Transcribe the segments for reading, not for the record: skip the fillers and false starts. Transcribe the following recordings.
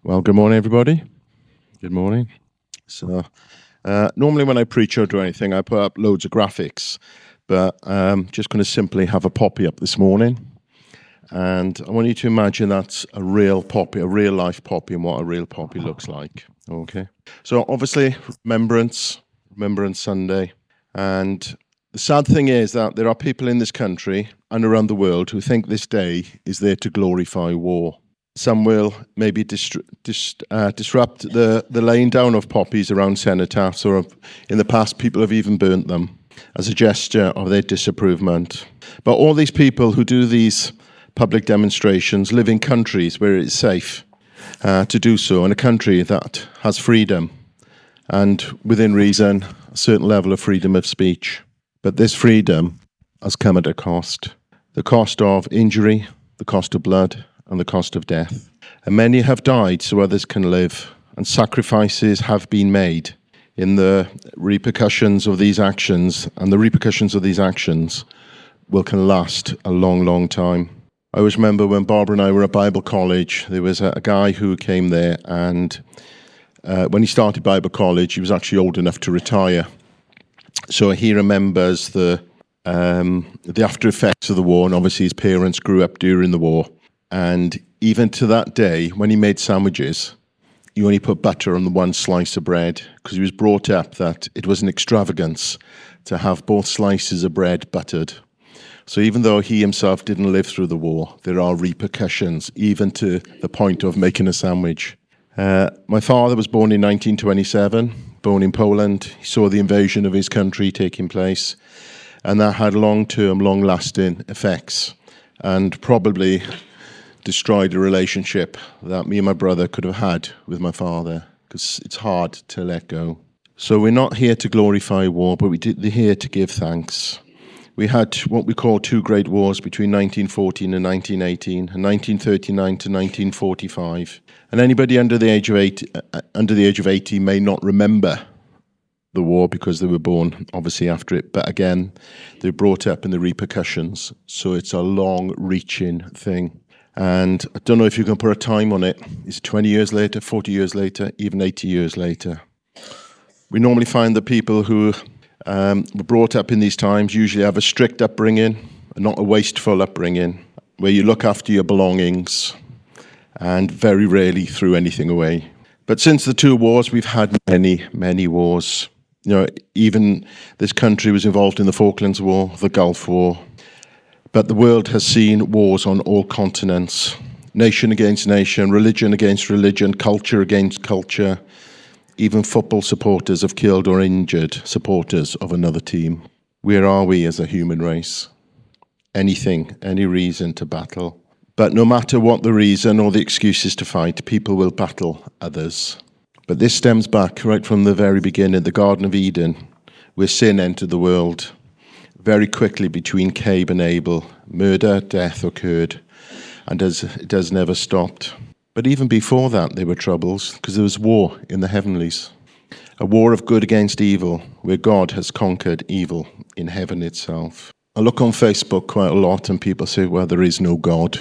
Well, good morning, everybody. Good morning. So, normally when I preach or do anything, I put up loads of graphics, but just going to simply have a poppy up this morning. And I want you to imagine that's a real poppy, a real life poppy, and what a real poppy looks like. Okay. So, obviously, Remembrance Sunday. And the sad thing is that there are people in this country and around the world who think this day is there to glorify war. Some will maybe disrupt the laying down of poppies around cenotaphs, or in the past people have even burnt them as a gesture of their disapproval. But all these people who do these public demonstrations live in countries where it is safe to do so, in a country that has freedom and, within reason, a certain level of freedom of speech. But this freedom has come at a cost. The cost of injury, the cost of blood, and the cost of death. And many have died so others can live, and sacrifices have been made in the repercussions of these actions, and the repercussions of these actions can last a long, long time. I always remember when Barbara and I were at Bible college, there was a guy who came there, and when he started Bible college, he was actually old enough to retire. So he remembers the after effects of the war, and obviously his parents grew up during the war. And even to that day, when he made sandwiches, he only put butter on the one slice of bread, because he was brought up that it was an extravagance to have both slices of bread buttered. So even though he himself didn't live through the war, there are repercussions, even to the point of making a sandwich. My father was born in 1927, born in Poland. He saw the invasion of his country taking place, and that had long-term, long-lasting effects, and probably destroyed a relationship that me and my brother could have had with my father, because it's hard to let go. So we're not here to glorify war, but we're here to give thanks. We had what we call two great wars between 1914 and 1918, and 1939 to 1945. And anybody under the age of 80 may not remember the war because they were born obviously after it, but again, they're brought up in the repercussions. So it's a long-reaching thing. And I don't know if you can put a time on it. Is it 20 years later, 40 years later, even 80 years later? We normally find that people who were brought up in these times usually have a strict upbringing, and not a wasteful upbringing, where you look after your belongings and very rarely threw anything away. But since the two wars, we've had many, many wars. You know, even this country was involved in the Falklands War, the Gulf War. But the world has seen wars on all continents, nation against nation, religion against religion, culture against culture. Even football supporters have killed or injured supporters of another team. Where are we as a human race? Any reason to battle. But no matter what the reason or the excuses to fight, people will battle others. But this stems back right from the very beginning, the Garden of Eden, where sin entered the world. Very quickly between Cain and Abel, murder, death occurred, and it has never stopped. But even before that, there were troubles, because there was war in the heavenlies, a war of good against evil, where God has conquered evil in heaven itself. I look on Facebook quite a lot, and people say, well, there is no God.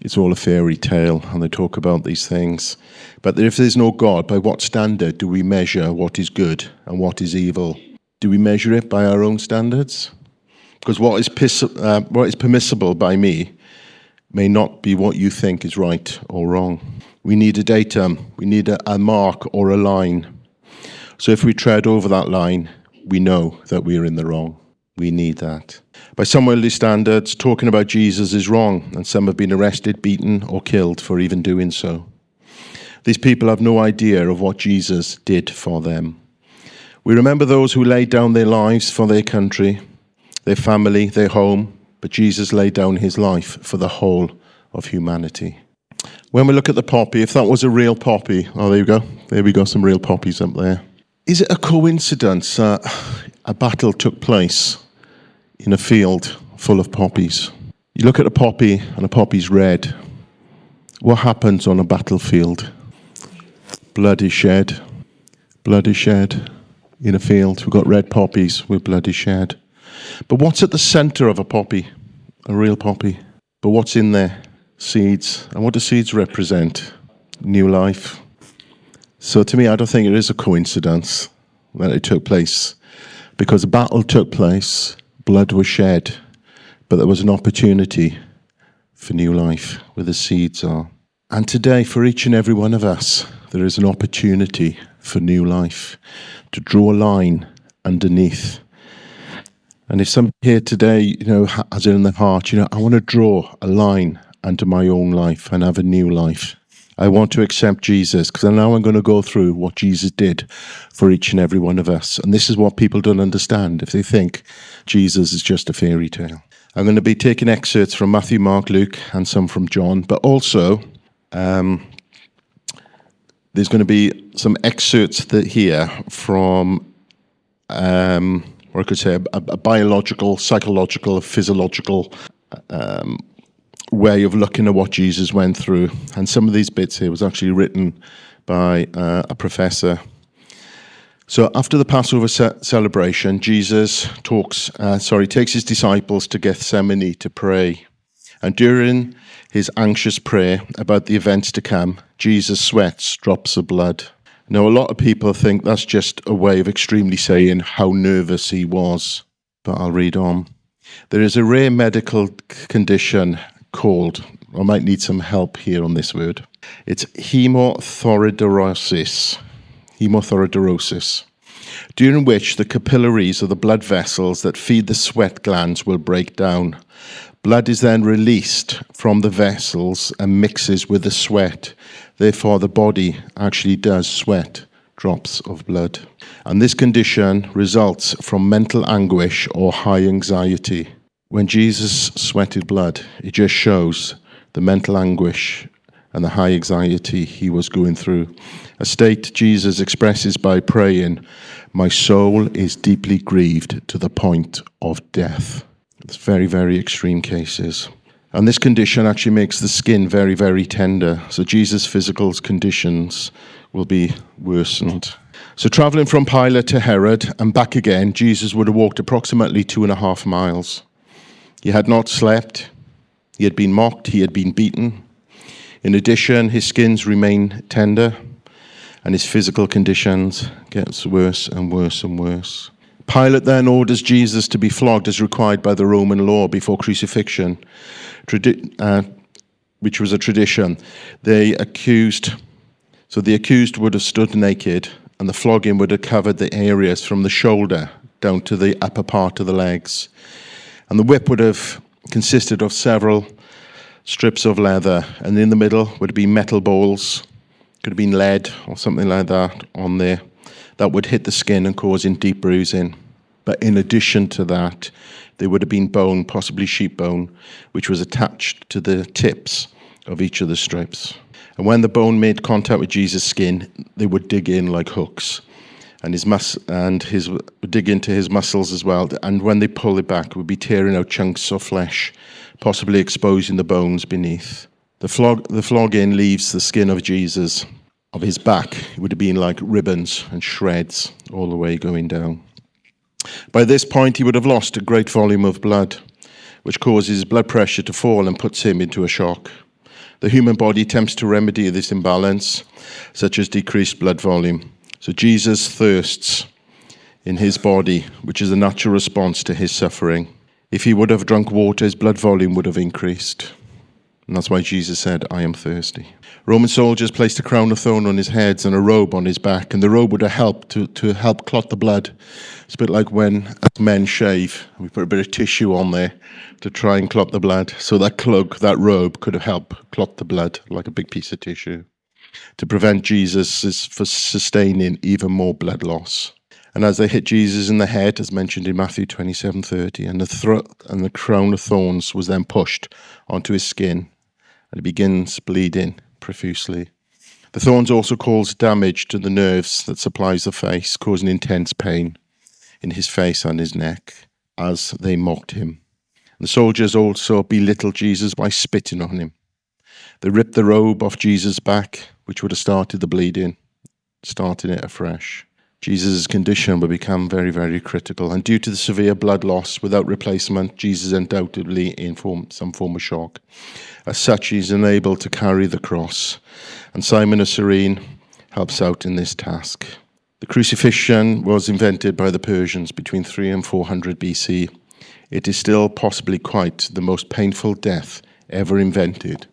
It's all a fairy tale, and they talk about these things. But if there's no God, by what standard do we measure what is good and what is evil? Do we measure it by our own standards? Because what is permissible by me may not be what you think is right or wrong. We need a datum. We need a mark or a line. So if we tread over that line, we know that we're in the wrong. We need that. By some worldly standards, talking about Jesus is wrong, and some have been arrested, beaten, or killed for even doing so. These people have no idea of what Jesus did for them. We remember those who laid down their lives for their country, their family, their home, but Jesus laid down his life for the whole of humanity. When we look at the poppy, if that was a real poppy, oh, there you go. There we go, some real poppies up there. Is it a coincidence that a battle took place in a field full of poppies? You look at a poppy, and a poppy's red. What happens on a battlefield? Blood is shed. Blood is shed in a field. We've got red poppies where blood is shed. But what's at the center of a poppy? A real poppy. But what's in there? Seeds. And what do seeds represent? new life. So to me, I don't think it is a coincidence that it took place, because a battle took place, blood was shed, but there was an opportunity for new life where the seeds are. And today, for each and every one of us, there is an opportunity for new life, to draw a line underneath. And if somebody here today, has it in their heart, I want to draw a line under my own life and have a new life. I want to accept Jesus, because now I'm going to go through what Jesus did for each and every one of us. And this is what people don't understand if they think Jesus is just a fairy tale. I'm going to be taking excerpts from Matthew, Mark, Luke, and some from John, but also there's going to be some excerpts here from, or I could say, a biological, psychological, physiological way of looking at what Jesus went through. And some of these bits here was actually written by a professor. So after the Passover celebration, Jesus takes his disciples to Gethsemane to pray. And during his anxious prayer about the events to come, Jesus sweats drops of blood. Now, a lot of people think that's just a way of extremely saying how nervous he was. But I'll read on. There is a rare medical condition called, I might need some help here on this word. It's hemothyroidosis, during which the capillaries of the blood vessels that feed the sweat glands will break down. Blood is then released from the vessels and mixes with the sweat. Therefore, the body actually does sweat drops of blood. And this condition results from mental anguish or high anxiety. When Jesus sweated blood, it just shows the mental anguish and the high anxiety he was going through. A state Jesus expresses by praying, "My soul is deeply grieved to the point of death." It's very, very extreme cases. And this condition actually makes the skin very, very tender. So Jesus' physical conditions will be worsened. So traveling from Pilate to Herod and back again, Jesus would have walked approximately 2.5 miles. He had not slept. He had been mocked. He had been beaten. In addition, his skins remain tender, and his physical conditions gets worse and worse and worse. Pilate then orders Jesus to be flogged as required by the Roman law before crucifixion, which was a tradition. The accused would have stood naked, and the flogging would have covered the areas from the shoulder down to the upper part of the legs. And the whip would have consisted of several strips of leather, and in the middle would have been metal balls, could have been lead or something like that on there, that would hit the skin and causing deep bruising. But in addition to that, there would have been bone, possibly sheep bone, which was attached to the tips of each of the strips. And when the bone made contact with Jesus' skin, they would dig in like hooks, and would dig into his muscles as well. And when they pull it back, it would be tearing out chunks of flesh, possibly exposing the bones beneath. The flogging leaves the skin of Jesus, of his back. It would have been like ribbons and shreds all the way going down. By this point, he would have lost a great volume of blood, which causes his blood pressure to fall and puts him into a shock. The human body attempts to remedy this imbalance, such as decreased blood volume. So Jesus thirsts in his body, which is a natural response to his suffering. If he would have drunk water, his blood volume would have increased. And that's why Jesus said, "I am thirsty." Roman soldiers placed a crown of thorns on his head and a robe on his back, and the robe would have helped to help clot the blood. It's a bit like when men shave, we put a bit of tissue on there to try and clot the blood. So that cloak, that robe, could have helped clot the blood like a big piece of tissue to prevent Jesus from sustaining even more blood loss. And as they hit Jesus in the head, as mentioned in Matthew 27:30, and the crown of thorns was then pushed onto his skin, and it begins bleeding profusely. The thorns also cause damage to the nerves that supplies the face, causing intense pain in his face and his neck as they mocked him. The soldiers also belittled Jesus by spitting on him. They ripped the robe off Jesus' back, which would have started the bleeding, starting it afresh. Jesus' condition would become very, very critical. And due to the severe blood loss without replacement, Jesus undoubtedly in some form of shock. As such, he's unable to carry the cross. And Simon of Cyrene helps out in this task. The crucifixion was invented by the Persians between 300 and 400 BC. It is still possibly quite the most painful death ever invented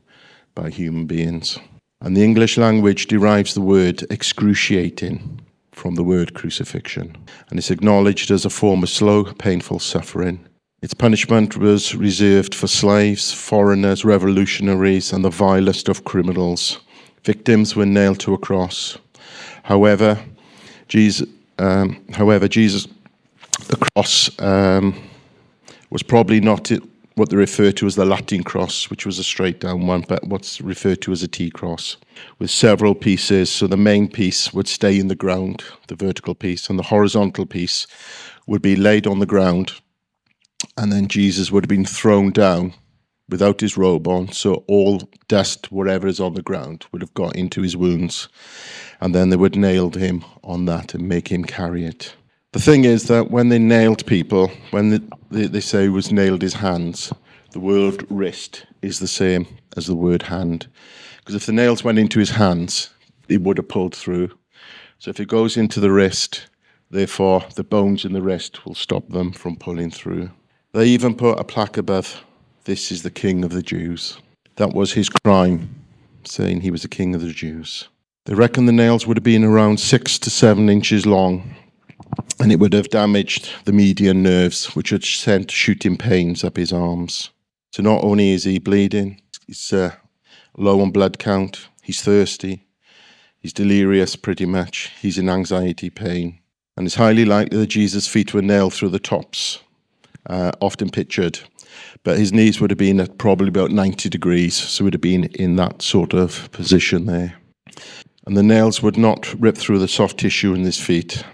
by human beings. And the English language derives the word excruciating from the word crucifixion, and it's acknowledged as a form of slow, painful suffering. Its punishment was reserved for slaves, foreigners, revolutionaries, and the vilest of criminals. Victims were nailed to a cross. However, the cross was probably not what they refer to as the Latin cross, which was a straight down one, but what's referred to as a T-cross, with several pieces. So the main piece would stay in the ground, the vertical piece, and the horizontal piece would be laid on the ground, and then Jesus would have been thrown down without his robe on, so all dust, whatever is on the ground, would have got into his wounds, and then they would nail him on that and make him carry it. The thing is that when they nailed people, when they say was nailed his hands, the word wrist is the same as the word hand. Because if the nails went into his hands, he would have pulled through. So if it goes into the wrist, therefore the bones in the wrist will stop them from pulling through. They even put a plaque above, "This is the King of the Jews." That was his crime, saying he was the King of the Jews. They reckon the nails would have been around 6 to 7 inches long, and it would have damaged the median nerves, which had sent shooting pains up his arms. So not only is he bleeding, he's low on blood count, he's thirsty, he's delirious pretty much, he's in anxiety pain. And it's highly likely that Jesus' feet were nailed through the tops, often pictured. But his knees would have been at probably about 90 degrees, so would have been in that sort of position there. And the nails would not rip through the soft tissue in his feet.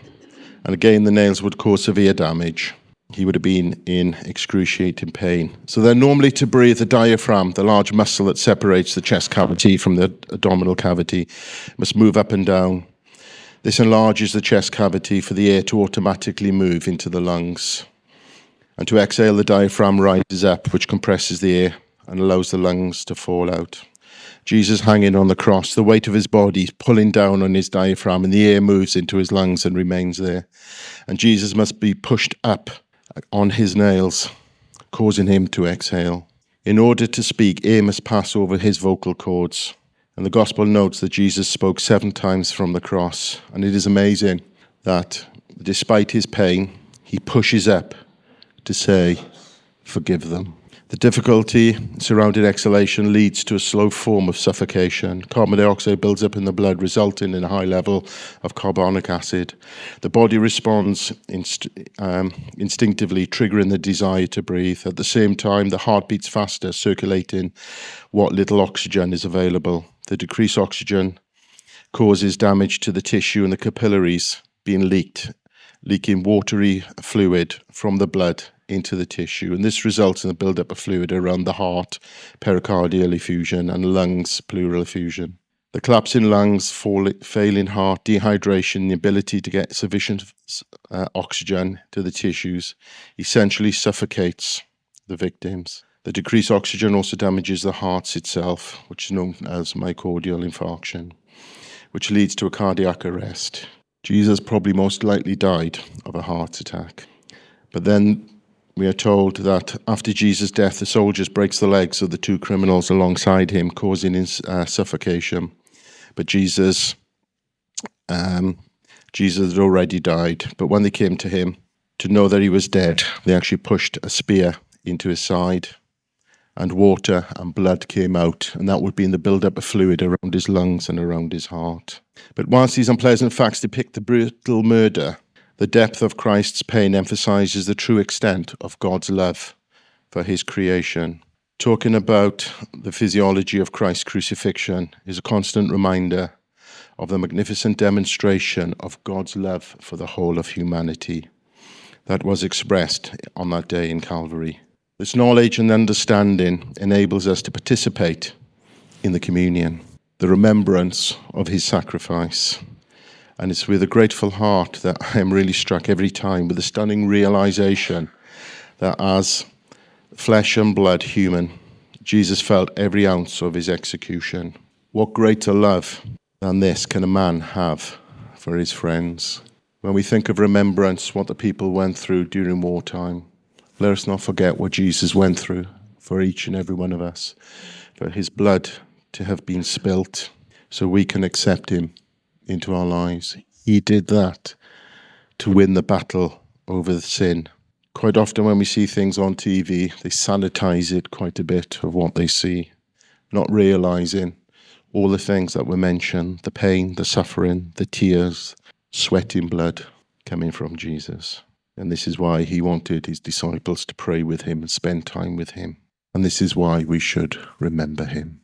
And again, the nails would cause severe damage. He would have been in excruciating pain. So then normally to breathe, the diaphragm, the large muscle that separates the chest cavity from the abdominal cavity, must move up and down. This enlarges the chest cavity for the air to automatically move into the lungs. And to exhale, the diaphragm rises up, which compresses the air and allows the lungs to fall out. Jesus hanging on the cross, the weight of his body is pulling down on his diaphragm, and the air moves into his lungs and remains there. And Jesus must be pushed up on his nails, causing him to exhale. In order to speak, air must pass over his vocal cords. And the gospel notes that Jesus spoke 7 times from the cross. And it is amazing that despite his pain, he pushes up to say, "Forgive them." The difficulty surrounding exhalation leads to a slow form of suffocation. Carbon dioxide builds up in the blood, resulting in a high level of carbonic acid. The body responds instinctively, triggering the desire to breathe. At the same time, the heart beats faster, circulating what little oxygen is available. The decreased oxygen causes damage to the tissue and the capillaries being leaking watery fluid from the blood into the tissue, and this results in the buildup of fluid around the heart, pericardial effusion, and lungs, pleural effusion. The collapse in lungs, failing heart, dehydration, the ability to get sufficient oxygen to the tissues essentially suffocates the victims. The decreased oxygen also damages the heart itself, which is known as myocardial infarction, which leads to a cardiac arrest. Jesus probably most likely died of a heart attack. But then we are told that after Jesus' death, the soldiers breaks the legs of the 2 criminals alongside him, causing his suffocation. But Jesus had already died. But when they came to him to know that he was dead, they actually pushed a spear into his side, and water and blood came out, and that would be in the build-up of fluid around his lungs and around his heart. But whilst these unpleasant facts depict the brutal murder, the depth of Christ's pain emphasizes the true extent of God's love for his creation. Talking about the physiology of Christ's crucifixion is a constant reminder of the magnificent demonstration of God's love for the whole of humanity that was expressed on that day in Calvary. This knowledge and understanding enables us to participate in the communion, the remembrance of his sacrifice. And it's with a grateful heart that I am really struck every time with the stunning realization that as flesh and blood human, Jesus felt every ounce of his execution. What greater love than this can a man have for his friends? When we think of remembrance, what the people went through during wartime, let us not forget what Jesus went through for each and every one of us, for his blood to have been spilt so we can accept him into our lives. He did that to win the battle over the sin. Quite often when we see things on TV, they sanitize it quite a bit of what they see, not realizing all the things that were mentioned, the pain, the suffering, the tears, sweating blood coming from Jesus. And this is why he wanted his disciples to pray with him and spend time with him. And this is why we should remember him.